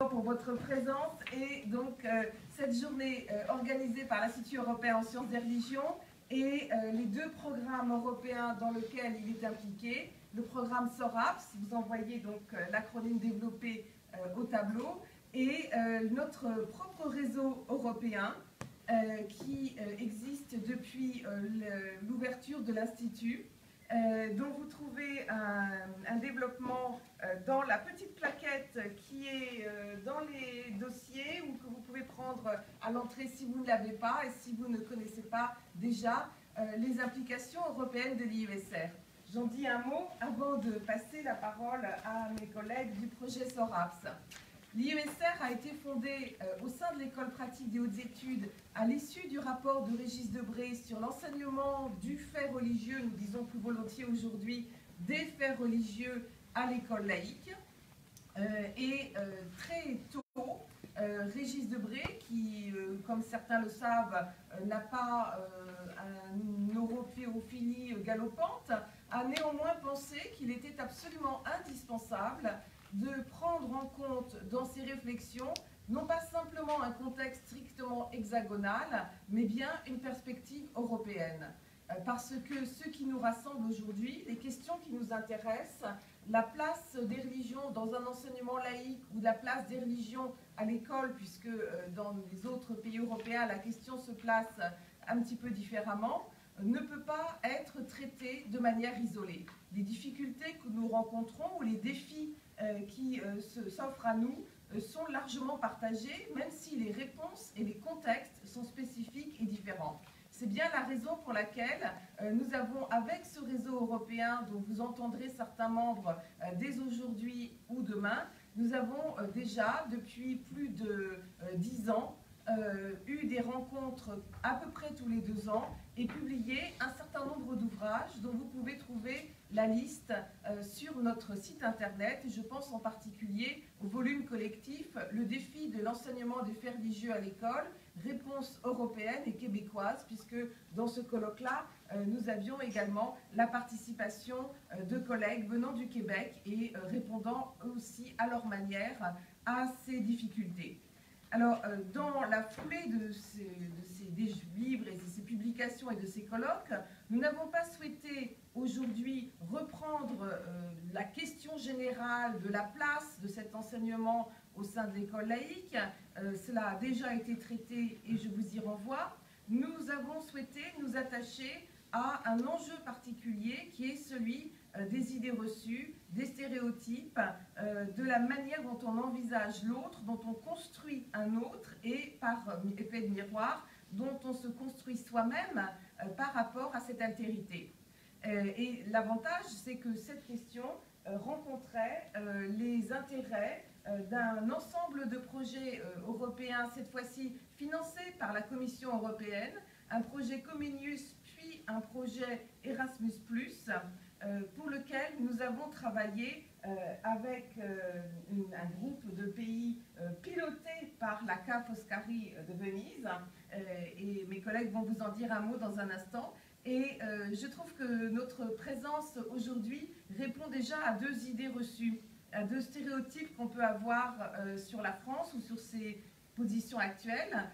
pour votre présence et donc cette journée organisée par l'Institut européen en sciences des religions et les deux programmes européens dans lesquels il est impliqué, le programme SORAPS, vous en voyez donc l'acronyme développé au tableau, et notre propre réseau européen qui existe depuis l'ouverture de l'Institut. Donc vous trouvez un développement dans la petite plaquette qui est dans les dossiers ou que vous pouvez prendre à l'entrée si vous ne l'avez pas et si vous ne connaissez pas déjà les implications européennes de l'IESR. J'en dis un mot avant de passer la parole à mes collègues du projet SORAPS. L'IESR a été fondé au sein de l'école pratique des hautes études à l'issue du rapport de Régis Debray sur l'enseignement du fait religieux, nous disons plus volontiers aujourd'hui des faits religieux à l'école laïque. Très tôt, Régis Debray, qui, comme certains le savent, n'a pas une européophilie galopante, a néanmoins pensé qu'il était absolument indispensable de prendre en compte dans ses réflexions non pas simplement un contexte strictement hexagonal, mais bien une perspective européenne. Parce que ce qui nous rassemble aujourd'hui, les questions qui nous intéressent, la place des religions dans un enseignement laïque ou la place des religions à l'école, puisque dans les autres pays européens, la question se place un petit peu différemment, ne peut pas être traitée de manière isolée. Les difficultés que nous rencontrons ou les défis qui s'offrent à nous sont largement partagés, même si les réponses et les contextes sont spécifiques et différents. C'est bien la raison pour laquelle nous avons, avec ce réseau européen dont vous entendrez certains membres dès aujourd'hui ou demain, nous avons déjà, depuis plus de 10 ans, eu des rencontres à peu près tous les 2 ans et publié un certain nombre d'ouvrages dont vous pouvez trouver la liste sur notre site internet. Je pense en particulier au volume collectif « Le défi de l'enseignement des faits religieux à l'école, réponse européenne et québécoise », puisque dans ce colloque-là, nous avions également la participation de collègues venant du Québec et répondant aussi à leur manière à ces difficultés. Alors, dans la foulée de ces livres et de ces publications et de ces colloques, nous n'avons pas souhaité aujourd'hui reprendre la question générale de la place de cet enseignement au sein de l'école laïque. Cela a déjà été traité et je vous y renvoie. Nous avons souhaité nous attacher à un enjeu particulier qui est celui des idées reçues, des stéréotypes, de la manière dont on envisage l'autre, dont on construit un autre et par effet de miroir, dont on se construit soi-même par rapport à cette altérité. Et l'avantage, c'est que cette question rencontrait les intérêts d'un ensemble de projets européens, cette fois-ci financés par la Commission européenne, un projet Comenius puis un projet Erasmus+, pour lequel nous avons travaillé avec un groupe de pays piloté par la CA Foscari de Venise, et mes collègues vont vous en dire un mot dans un instant. Et je trouve que notre présence aujourd'hui répond déjà à 2 idées reçues, à 2 stéréotypes qu'on peut avoir sur la France ou sur ses positions actuelles.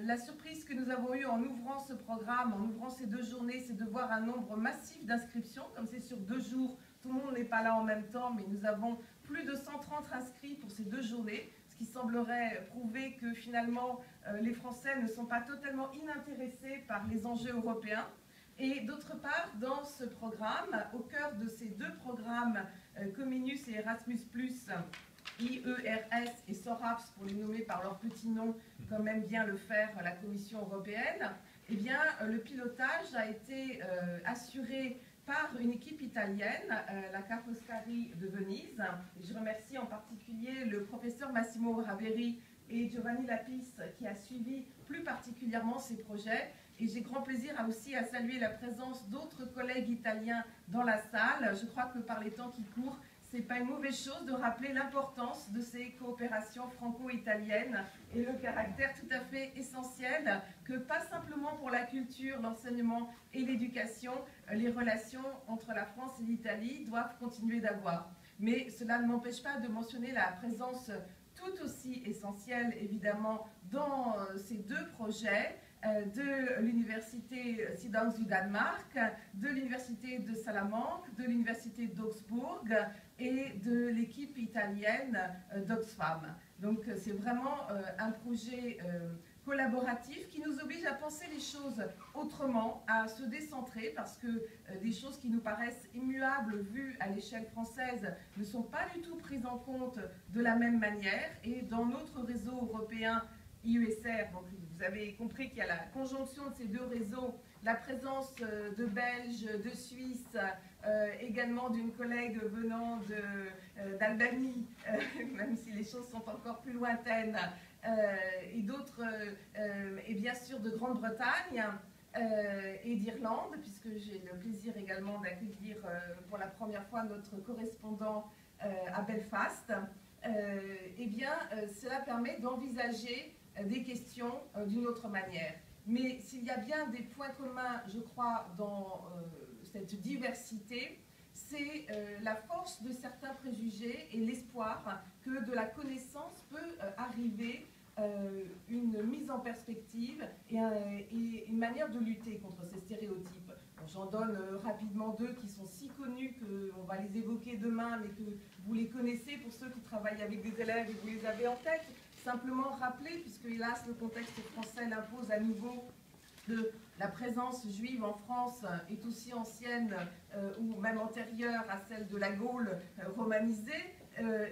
La surprise que nous avons eue en ouvrant ce programme, en ouvrant ces 2 journées, c'est de voir un nombre massif d'inscriptions. Comme c'est sur 2 jours, tout le monde n'est pas là en même temps, mais nous avons plus de 130 inscrits pour ces 2 journées, ce qui semblerait prouver que finalement les Français ne sont pas totalement inintéressés par les enjeux européens. Et d'autre part, dans ce programme, au cœur de ces 2 programmes, Comenius et Erasmus+, IERS et SORAPS, pour les nommer par leur petit nom, comme aime bien le faire la Commission européenne, eh bien, le pilotage a été assuré par une équipe italienne, la CA Foscari de Venise. Et je remercie en particulier le professeur Massimo Raveri et Giovanni Lapis qui a suivi plus particulièrement ces projets. Et j'ai grand plaisir aussi à saluer la présence d'autres collègues italiens dans la salle. Je crois que par les temps qui courent, ce n'est pas une mauvaise chose de rappeler l'importance de ces coopérations franco-italiennes et le caractère tout à fait essentiel que, pas simplement pour la culture, l'enseignement et l'éducation, les relations entre la France et l'Italie doivent continuer d'avoir. Mais cela ne m'empêche pas de mentionner la présence tout aussi essentiel évidemment dans ces deux projets de l'université Sidans du Danemark, de l'université de Salamanque, de l'université d'Augsbourg et de l'équipe italienne d'Oxfam. Donc c'est vraiment un projet collaboratif qui nous oblige à penser les choses autrement, à se décentrer, parce que des choses qui nous paraissent immuables vues à l'échelle française ne sont pas du tout prises en compte de la même manière. Et dans notre réseau européen IUSR, donc vous avez compris qu'il y a la conjonction de ces deux réseaux, la présence de Belges, de Suisses, également d'une collègue venant d'Albanie, même si les choses sont encore plus lointaines, et d'autres, et bien sûr de Grande-Bretagne et d'Irlande, puisque j'ai le plaisir également d'accueillir pour la première fois notre correspondant à Belfast, eh bien cela permet d'envisager des questions d'une autre manière. Mais s'il y a bien des points communs, je crois, dans cette diversité, c'est la force de certains préjugés et l'espoir que de la connaissance peut arriver une mise en perspective et une manière de lutter contre ces stéréotypes. J'en donne rapidement deux qui sont si connus qu'on va les évoquer demain, mais que vous les connaissez pour ceux qui travaillent avec des élèves et vous les avez en tête. Simplement rappeler, puisque hélas le contexte français l'impose à nouveau, que la présence juive en France est aussi ancienne ou même antérieure à celle de la Gaule romanisée,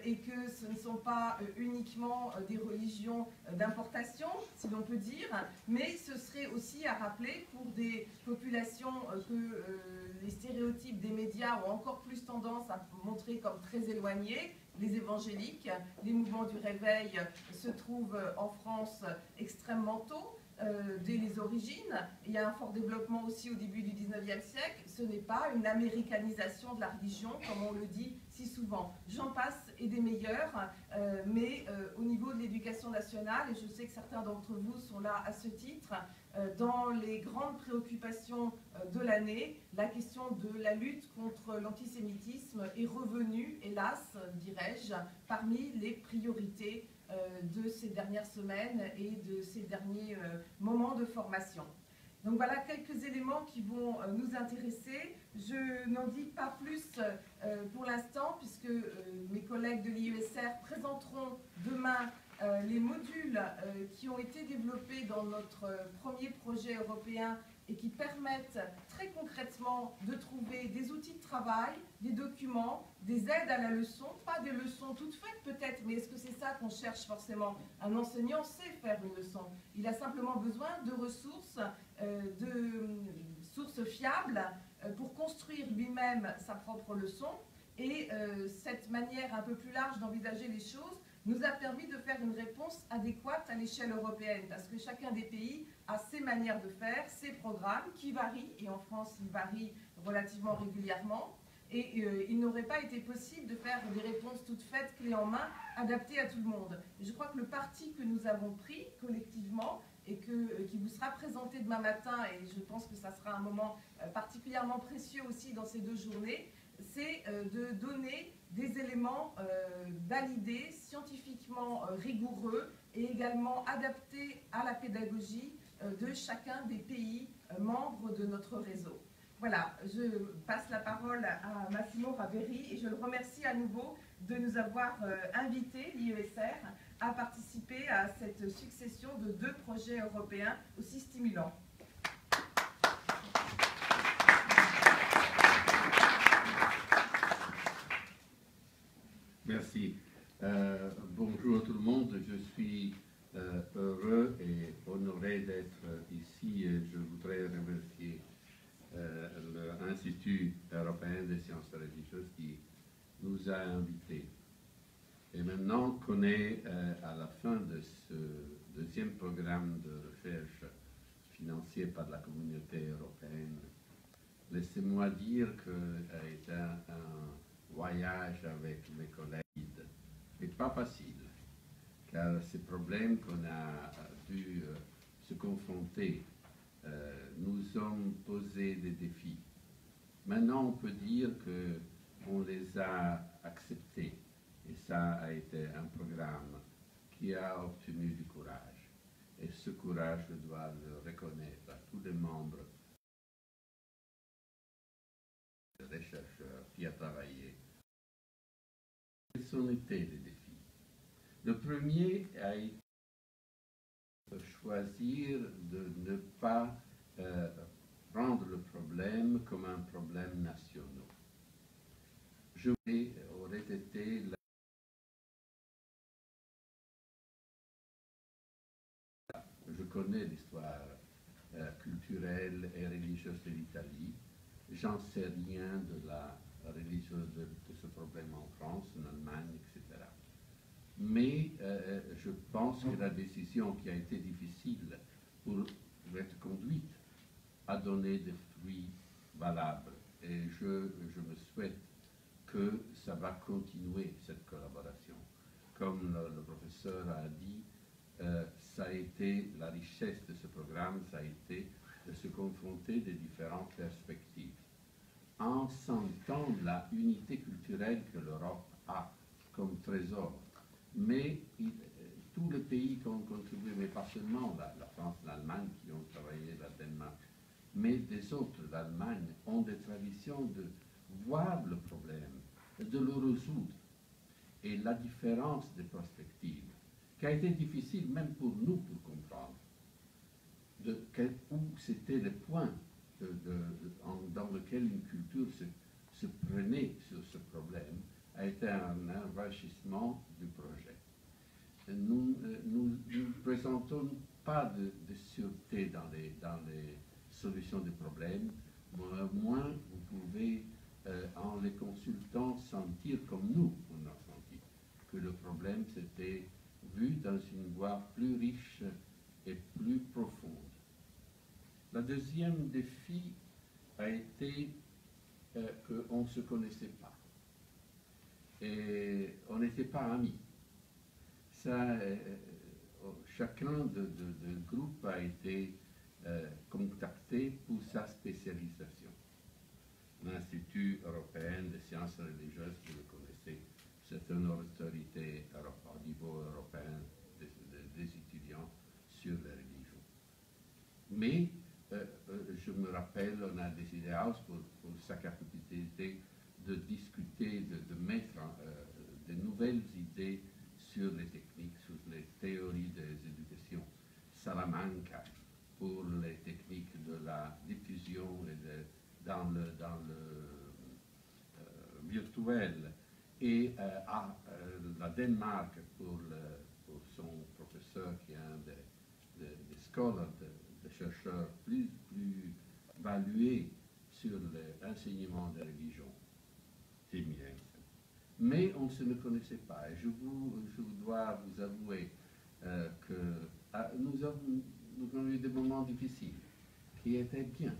et que ce ne sont pas uniquement des religions d'importation, si l'on peut dire, mais ce serait aussi à rappeler pour des populations que les stéréotypes des médias ont encore plus tendance à montrer comme très éloignées. Les évangéliques, les mouvements du réveil se trouvent en France extrêmement tôt, dès les origines. Il y a un fort développement aussi au début du 19e siècle. Ce n'est pas une américanisation de la religion, comme on le dit si souvent. J'en passe et des meilleurs, mais au niveau de l'éducation nationale, et je sais que certains d'entre vous sont là à ce titre, dans les grandes préoccupations de l'année, la question de la lutte contre l'antisémitisme est revenue, hélas, dirais-je, parmi les priorités de ces dernières semaines et de ces derniers moments de formation. Donc voilà quelques éléments qui vont nous intéresser. Je n'en dis pas plus pour l'instant, puisque mes collègues de l'IUSR présenteront demain les modules qui ont été développés dans notre premier projet européen et qui permettent très concrètement de trouver des outils de travail, des documents, des aides à la leçon, pas des leçons toutes faites peut-être, mais est-ce que c'est ça qu'on cherche forcément? Un enseignant sait faire une leçon, il a simplement besoin de ressources fiables pour construire lui-même sa propre leçon, et cette manière un peu plus large d'envisager les choses nous a permis de faire une réponse adéquate à l'échelle européenne, parce que chacun des pays a ses manières de faire, ses programmes qui varient, et en France ils varient relativement régulièrement, et il n'aurait pas été possible de faire des réponses toutes faites, clés en main, adaptées à tout le monde. Et je crois que le parti que nous avons pris collectivement, et qui vous sera présenté demain matin, et je pense que ça sera un moment particulièrement précieux aussi dans ces deux journées, c'est de donner des éléments validés, scientifiquement rigoureux et également adaptés à la pédagogie de chacun des pays membres de notre réseau. Voilà, je passe la parole à Massimo Raveri et je le remercie à nouveau de nous avoir invités, l'IESR, à participer à cette succession de deux projets européens aussi stimulants. Merci. Bonjour tout le monde. Je suis heureux et honoré d'être ici. Je voudrais remercier l'Institut européen des sciences religieuses qui nous a invités. Et maintenant qu'on est à la fin de ce deuxième programme de recherche financé par la communauté européenne, laissez-moi dire que c'est un voyage avec mes collègues n'est pas facile, car ces problèmes qu'on a dû se confronter nous ont posé des défis. Maintenant, on peut dire qu'on les a acceptés, et ça a été un programme qui a obtenu du courage. Et ce courage, je dois le reconnaître à tous les membres des chercheurs qui ont travaillé. Quels ont été les défis? Le premier a été de choisir de ne pas prendre le problème comme un problème national. Aurait été je connais l'histoire culturelle et religieuse de l'Italie. J'en sais rien de la religion de ce problème en France, en Allemagne, etc. Mais je pense que la décision qui a été difficile pour être conduite a donné des fruits valables. Et je me souhaite que ça va continuer, cette collaboration. Comme le professeur a dit, ça a été la richesse de ce programme, ça a été de se confronter des différentes perspectives, en sentant la unité culturelle que l'Europe a comme trésor. Mais tous les pays qui ont contribué, mais pas seulement la France, l'Allemagne, qui ont travaillé, la Danemark, mais des autres, l'Allemagne, ont des traditions de voir le problème, de le résoudre. Et la différence des perspectives, qui a été difficile même pour nous pour comprendre, où c'était le point dans lequel une culture se prenait sur ce problème, a été un enrichissement du projet. Nous ne présentons pas de sûreté dans les solutions des problèmes, mais au moins vous pouvez, en les consultant, sentir comme nous on a senti, que le problème s'était vu dans une voie plus riche et plus profonde. Le deuxième défi a été qu'on ne se connaissait pas. Et on n'était pas amis. Ça, chacun de groupe a été contacté pour sa spécialisation. L'Institut européen des sciences religieuses, vous le connaissez, c'est une autorité au niveau européen des étudiants sur les religions. Mais je me rappelle, on a décidé pour sa capacité de discuter, de mettre de nouvelles idées sur les techniques, sur les théories des éducations. Salamanca, pour les techniques de la diffusion et dans le virtuel, et à la Danemark pour son professeur qui est un des scholars, des chercheurs plus valués sur l'enseignement des religions féminines. Mais on ne se connaissait pas. Et je dois vous avouer que nous avons eu des moments difficiles qui étaient bien.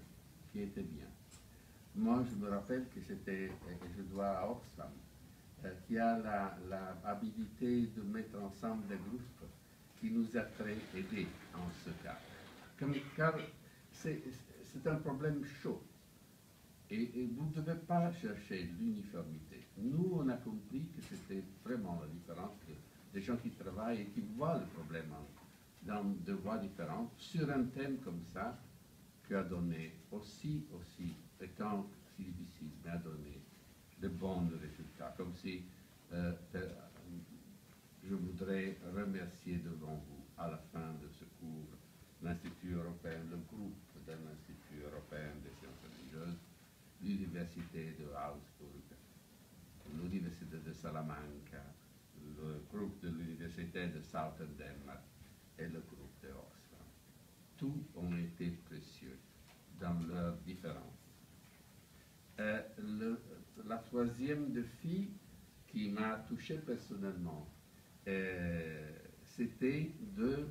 Moi, je me rappelle que c'était, et je dois à Oxfam, qui a la habilité de mettre ensemble des groupes qui nous a très aidés en ce cas. Car c'est un problème chaud. Et vous ne devez pas chercher l'uniformité. Nous, on a compris que c'était vraiment la différence des gens qui travaillent et qui voient le problème dans deux voies différentes, sur un thème comme ça, qui a donné aussi, étant si difficile, mais a donné de bons résultats. Comme si je voudrais remercier devant vous, à la fin de ce cours, l'Institut européen, le groupe de l'Institut européen des sciences religieuses, l'Université de Augsburg, l'Université de Salamanca, le groupe de l'Université de Southern Denmark et le groupe de Oxfam. Tous ont été précieux dans leurs différences. La troisième défi qui m'a touché personnellement, c'était de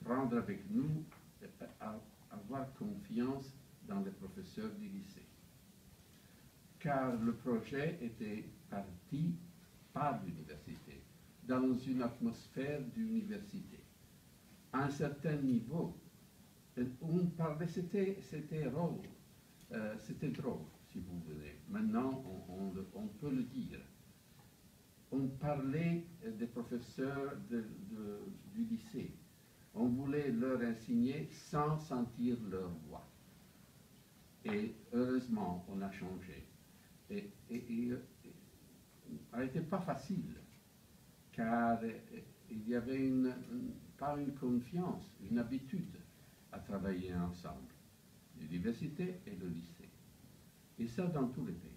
prendre avec nous, avoir confiance dans les professeurs du lycée. Car le projet était parti par l'université, dans une atmosphère d'université. À un certain niveau, on parlait, c'était drôle, si vous voulez. Maintenant, on peut le dire. on parlait des professeurs du lycée. On voulait leur enseigner sans sentir leur voix. Et heureusement, on a changé. Et ça n'était pas facile, car il y avait pas une confiance, une habitude à travailler ensemble, l'université et le lycée. Et ça dans tous les pays.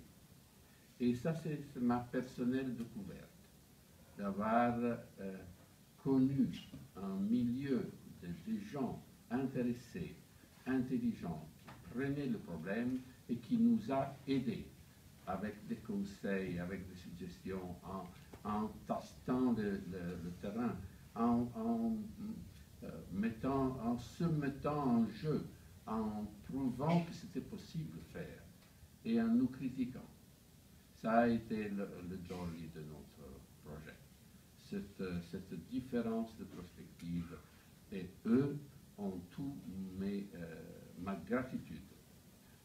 Et ça, c'est ma personnelle découverte, d'avoir connu un milieu de gens intéressés, intelligents, qui prenaient le problème et qui nous a aidés avec des conseils, avec des suggestions, en tastant le terrain, en se mettant en jeu, en prouvant que c'était possible de faire et en nous critiquant. Ça a été le jolly de notre projet. Cette différence de perspective, et eux ont tout ma gratitude.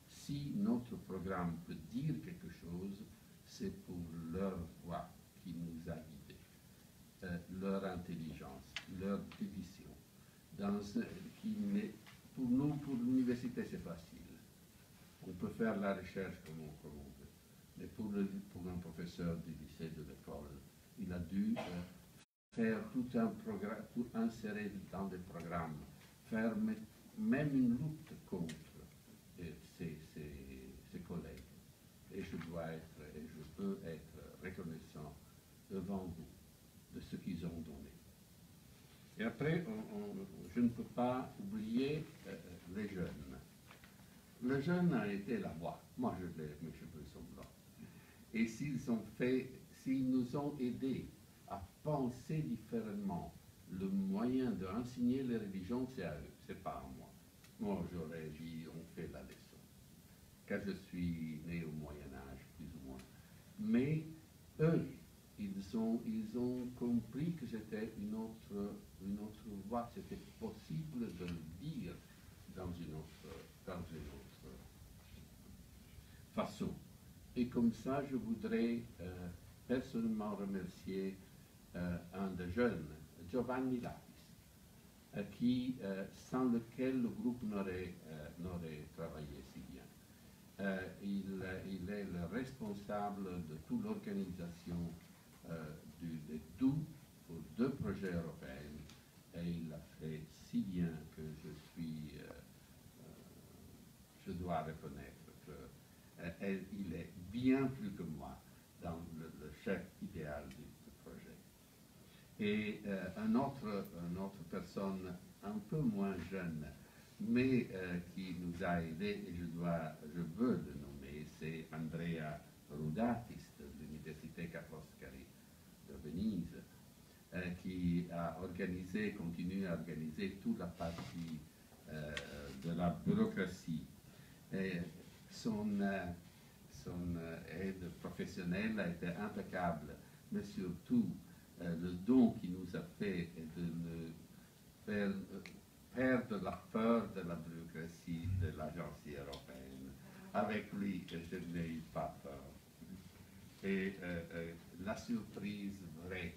Si notre programme peut dire quelque chose, c'est pour leur voix qui nous a guidés, leur intelligence, leur décision. Pour nous, pour l'université, c'est facile. On peut faire la recherche comme on veut. Mais pour un professeur du lycée, de l'école, il a dû faire tout un programme, pour insérer dans des programmes, faire même une lutte contre ses collègues. Et je peux être reconnaissant devant vous de ce qu'ils ont donné. Et après, je ne peux pas oublier les jeunes. Le jeune a été la voix. Moi, mes cheveux sont blancs. Et s'ils nous ont aidés à penser différemment le moyen d'enseigner les religions, c'est à eux, c'est pas à moi. Moi, j'aurais dit, on fait la leçon. Car je suis né au Moyen-Âge, plus ou moins. Mais eux, ils ont compris que c'était une autre voie, c'était possible de le dire dans une autre façon. Et comme ça, je voudrais personnellement remercier un des jeunes, Giovanni Lapis, sans lequel le groupe n'aurait travaillé si bien. Il est le responsable de toute l'organisation des DOU pour 2 projets européens, et il l'a fait si bien que je dois reconnaître qu'il est bien plus que moi dans le chef idéal du projet. Et une autre personne un peu moins jeune, mais qui nous a aidés, et je veux le nommer, c'est Andrea Rudatis de l'Université Ca' Foscari de Venise, qui a continue à organiser toute la partie de la bureaucratie. Et son aide professionnelle a été impeccable, mais surtout le don qu'il nous a fait est de nous faire perdre la peur de la bureaucratie de l'agence européenne. Avec lui, je n'ai eu pas peur. Et la surprise vraie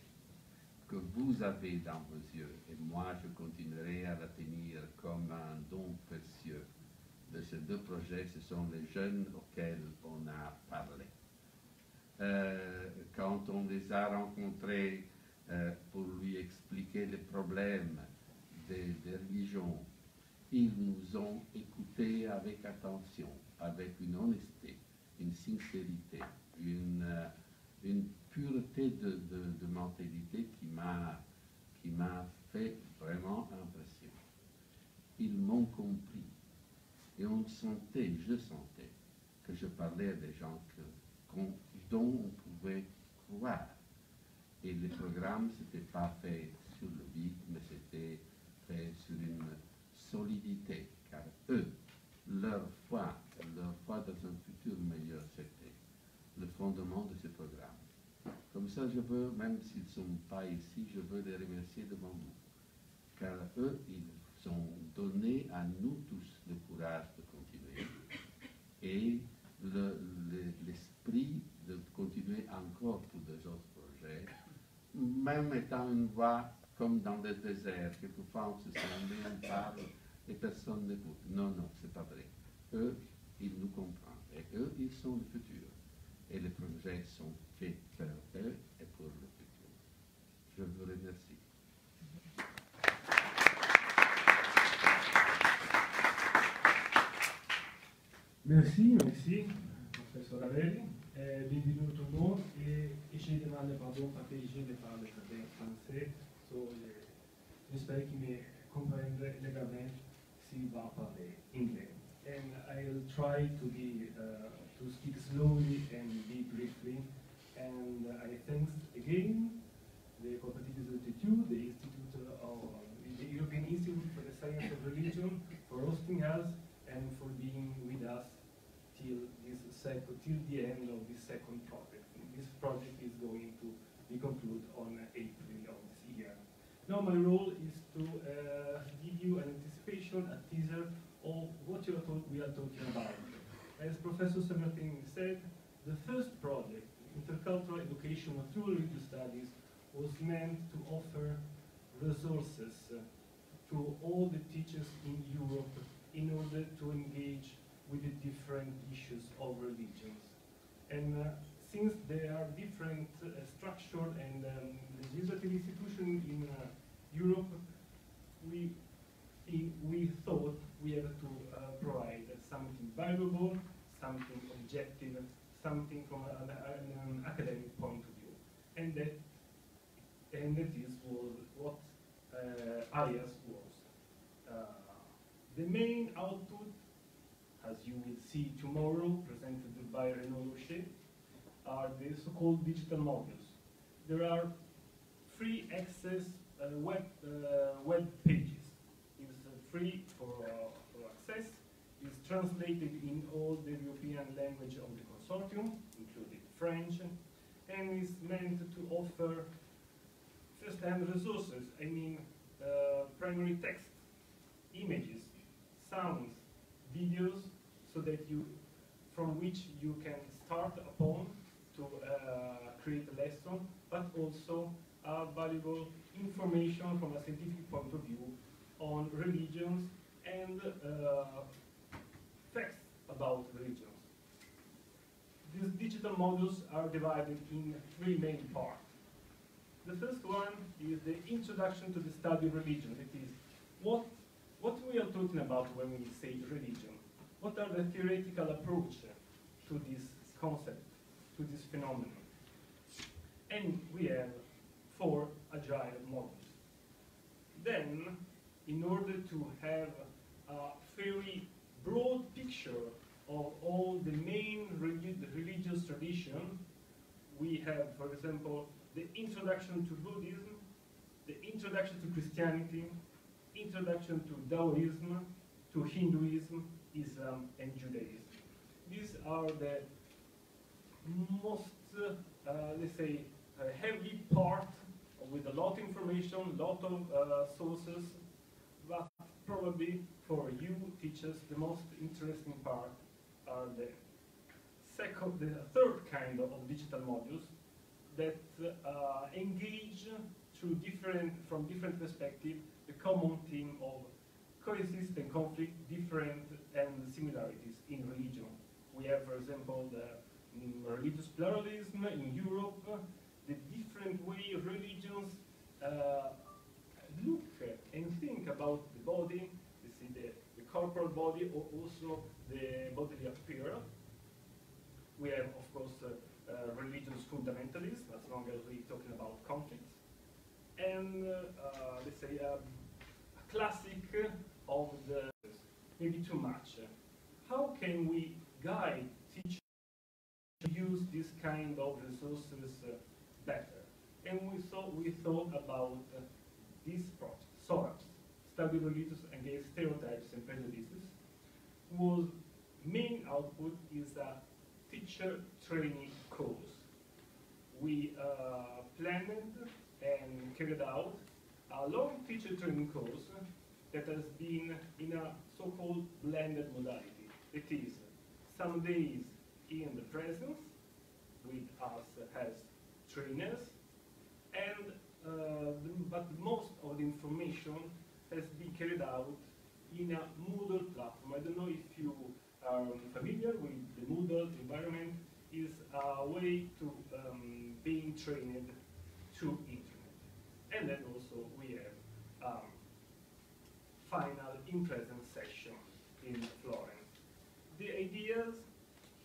que vous avez dans vos yeux, et moi je continuerai à la tenir comme un don précieux de ces 2 projets, ce sont les jeunes auxquels on a parlé. Quand on les a rencontrés pour lui expliquer les problèmes des religions, ils nous ont écoutés avec attention, avec une honnêteté, une sincérité, une pureté de mentalité qui m'a fait vraiment impression. Ils m'ont compris. Et je sentais que je parlais à des gens dont on pouvait croire. Et les programmes, ce n'était pas fait sur le vide, mais c'était fait sur une solidité, car eux, leur foi dans un futur meilleur, c'était le fondement de ce programme. Comme ça, je veux, même s'ils ne sont pas ici, je veux les remercier devant vous, car eux, ils ont donné à nous tous le courage de continuer et l'esprit de continuer encore pour des autres projets. projet, même étant une voix comme dans le désert, quelquefois on se sent bien, on parle et personne n'écoute. Non, non, c'est pas vrai. Eux, ils nous comprennent et eux, ils sont le futur. Et les projets sont faits pour eux et pour le futur. Je vous remercie. Merci, professeur Ravelli. Benvenuto nuovo e j'ai demandé pardon parce que je parle très français, so j'espère qu'il me comprendra légalement s'il va parler anglais. And I'll try to speak slowly and be briefly. And I thanks again the Competitive Institute, the European Institute for the Science of Religion, for hosting us and for being with us till the end of this second project. This project is going to be concluded on April of this year. Now my role is to give you an anticipation, a teaser of what we are talking about. As Professor Sammartin said, the first project, Intercultural Education through Religious Studies, was meant to offer resources to all the teachers in Europe in order to engage with the different issues of religions. And since there are different structural and legislative institutions in Europe, we thought we have to provide something valuable, something objective, something from an academic point of view. And that is what AIAS was. The main output, as you will see tomorrow, presented by Renaud Locher, are the so-called digital modules. There are free access web pages. It's free for access. It's translated in all the European language of the consortium, including French, and is meant to offer first-hand resources. I mean, primary text, images, sounds, videos, so that from which you can start upon to create a lesson, but also valuable information from a scientific point of view on religions and facts about religions. These digital modules are divided in three main parts. The first one is the introduction to the study of religion. It is what we are talking about when we say religion. What are the theoretical approach to this concept, to this phenomenon? And we have 4 agile models. Then, in order to have a very broad picture of all the main religious tradition, we have, for example, the introduction to Buddhism, the introduction to Christianity, introduction to Taoism, to Hinduism, Islam, and Judaism. These are the most, let's say, heavy part with a lot of information, a lot of sources, but probably for you teachers, the most interesting part are the third kind of digital modules that engage from different perspectives the common theme of coexist and conflict, different and similarities in religion. We have, for example, the religious pluralism in Europe, the different way religions look and think about the body. You see the corporal body, or also the bodily appearance. We have, of course, religious fundamentalists, as long as we're talking about conflicts. And let's say a classic of the, maybe too much. How can we guide teachers to use this kind of resources better? And we thought about this project, SORAPS, Study Religious Against Stereotypes and Prejudices, whose main output is a teacher training course. We planned and carried out a long teacher training course that has been in a so-called blended modality. It is some days in the presence with us as trainers, And but most of the information has been carried out in a Moodle platform. I don't know if you are familiar with the Moodle environment. Is a way to being trained through internet. And then also we have final in-presence session in Florence. The ideas,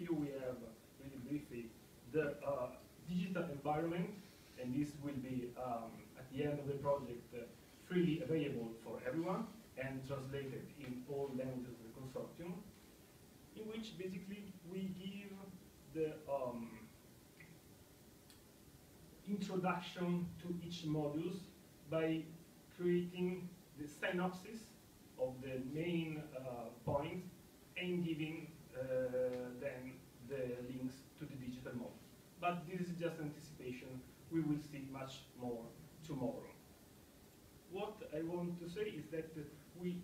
here we have really briefly the digital environment, and this will be at the end of the project freely available for everyone and translated in all languages of the consortium, in which basically we give the introduction to each modules by creating the synopsis of the main points and giving then the links to the digital modules. But this is just anticipation. We will see much more tomorrow. What I want to say is that we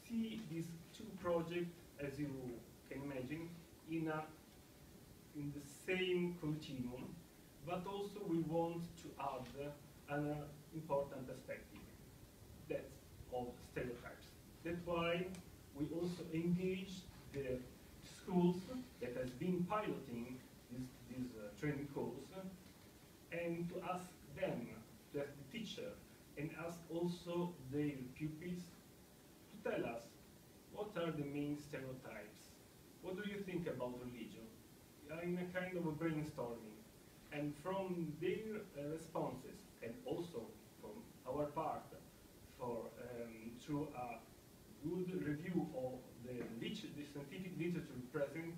see these two projects, as you can imagine, in the same continuum, but also we want to add an important perspective, that's of stereotypes. That's why we also engage the schools that has been piloting this training course, and to ask them, to ask the teacher, and ask also their pupils to tell us what are the main stereotypes. What do you think about religion? In a kind of a brainstorming. And from their responses, and also from our part, through a good review of the scientific literature present,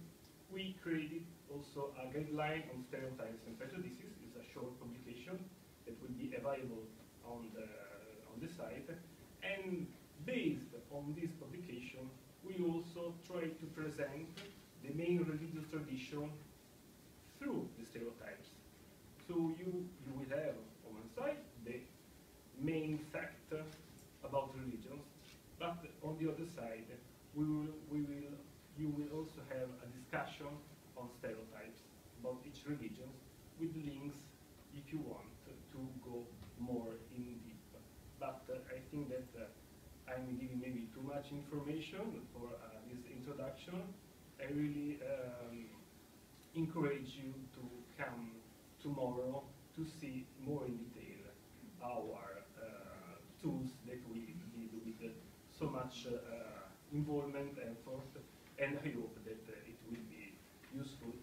we created also a guideline on stereotypes and prejudices. It's a short publication that will be available on the site. And based on this publication, we also try to present the main religious tradition through the stereotypes. So you will have on one side the main fact about religions, but on the other side you will also have a discussion on stereotypes about each religion with links if you want to go more in deep. But I think that I'm giving maybe too much information for this introduction. I really encourage you to come tomorrow to see more in detail our tools that we did with so much involvement, effort, and I hope that it will be useful